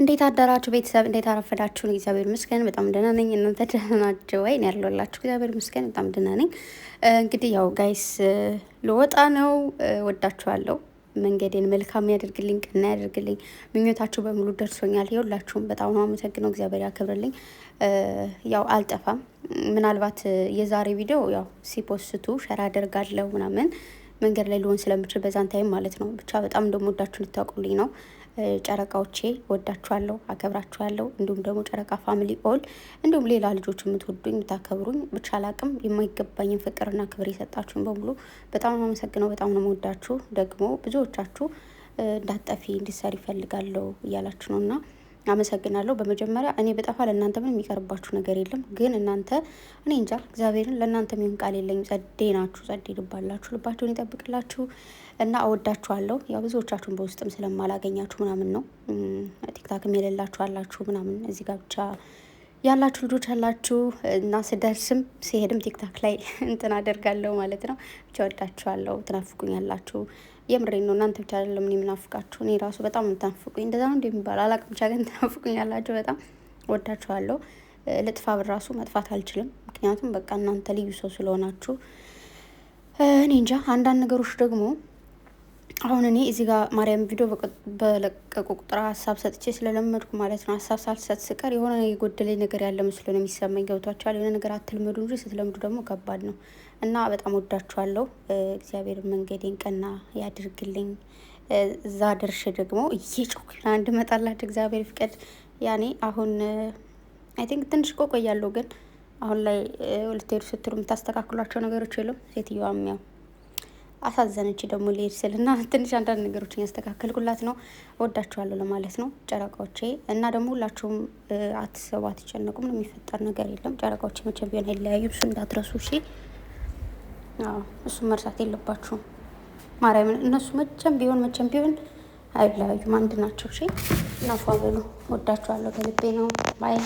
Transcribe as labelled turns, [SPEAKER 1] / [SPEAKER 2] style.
[SPEAKER 1] እንዴት አደራችሁ ቤተሰብ? እንዴት አረፈዳችሁ? እግዚአብሔር ይመስገን በጣም ደህና ነኝ። እናንተ ደህና ናችሁ ወይ? እኔ ያለሁላችሁ እግዚአብሔር ይመስገን በጣም ደህና ነኝ። እንግዲህ ያው ጋይስ ልወጣ ነው። ወዳችኋለሁ። መንገዴን መልካም ያደርግልኝ፣ ቀና ያደርግልኝ። ምኞታችሁ በሙሉ ደርሶኛል። ይኸውላችሁም በጣም ነው አመሰግነው። እግዚአብሔር ያክብርልኝ። ያው አልጠፋም። ምናልባት የዛሬ ቪዲዮ ያው ሲፖስቱ ሸራ አደርጋለሁ ምናምን መንገድ ላይ ሊሆን ስለምችል በዛን ታይም ማለት ነው። ብቻ በጣም እንደምወዳችሁ ልታውቁልኝ ነው። ጨረቃዎቼ ወዳችኋለሁ፣ አከብራችኋለሁ። እንዲሁም ደግሞ ጨረቃ ፋሚሊ ኦል እንዲሁም ሌላ ልጆች የምትወዱኝ የምታከብሩኝ፣ ብቻ አላቅም የማይገባኝን ፍቅርና ክብር የሰጣችሁኝ በሙሉ በጣም ነው አመሰግነው። በጣም ነው የምወዳችሁ። ደግሞ ብዙዎቻችሁ እንዳጠፊ እንዲሰር ይፈልጋለሁ እያላችሁ ነው እና አመሰግናለሁ። በመጀመሪያ እኔ በጠፋ ለእናንተ ምንም የሚቀርባችሁ ነገር የለም። ግን እናንተ እኔ እንጃ እግዚአብሔርን ለእናንተ የሚሆን ቃል የለኝም። ጸዴ ናችሁ፣ ጸዴ ልባላችሁ፣ ልባችሁን ይጠብቅላችሁ እና እወዳችኋለሁ። ያው ብዙዎቻችሁን በውስጥም ስለማላገኛችሁ ምናምን ነው። ቲክታክም የሌላችሁ አላችሁ ምናምን እዚህ ጋር ብቻ ያላችሁ ልጆች አላችሁ እና ስደርስም ሲሄድም ቲክታክ ላይ እንትን አደርጋለሁ ማለት ነው። ብቻ ወዳችኋለሁ። ትናፍቁኛላችሁ። የምሬን ነው። እናንተ ብቻ አይደለም እኔ የምናፍቃችሁ፣ እኔ ራሱ በጣም የምትናፍቁኝ። እንደዛ ነው እንደሚባል አላቅም፣ ብቻ ግን ትናፍቁኛላችሁ። በጣም ወዳችኋለሁ። ልጥፋ ብራሱ መጥፋት አልችልም፣ ምክንያቱም በቃ እናንተ ልዩ ሰው ስለሆናችሁ። እኔ እንጃ አንዳንድ ነገሮች ደግሞ አሁን እኔ እዚህ ጋር ማርያም ቪዲዮ በለቀቁ ቁጥር ሀሳብ ሰጥቼ ስለለመድኩ ማለት ነው። ሀሳብ ሳልሰጥ ስቀር የሆነ የጎደለኝ ነገር ያለ መስሎ ነው የሚሰማኝ። ገብቷችኋል? የሆነ ነገር አትልመዱ እንጂ ስትለምዱ ደግሞ ከባድ ነው እና በጣም ወዳችኋለሁ። እግዚአብሔር መንገዴን ቀና ያድርግልኝ። እዛ ደርሼ ደግሞ እየጮኩ ለአንድ መጣላችሁ እግዚአብሔር ፍቀድ። ያኔ አሁን አይ ቲንክ ትንሽ ቆያለሁ፣ ግን አሁን ላይ ልትሄዱ ስትሉ የምታስተካክሏቸው ነገሮች የሉም። ሴትዮዋም ያው አሳዘነች ደግሞ ሊሄድ ስል እና ትንሽ አንዳንድ ነገሮችን ያስተካከልኩላት ነው። ወዳችኋለሁ ለማለት ነው ጨረቃዎቼ። እና ደግሞ ሁላችሁም አትሰቡ፣ አትጨነቁ። ምንም የሚፈጠር ነገር የለም። ጨረቃዎቼ መቼም ቢሆን አይለያዩም። እሱ እንዳትረሱ እሺ። እሱም መርሳት የለባችሁም ማርያምን። እነሱ መቼም ቢሆን አይለያዩም፣ አንድ ናቸው። እሺ እናፏ በሉ። ወዳችኋለሁ ከልቤ ነው። ባይ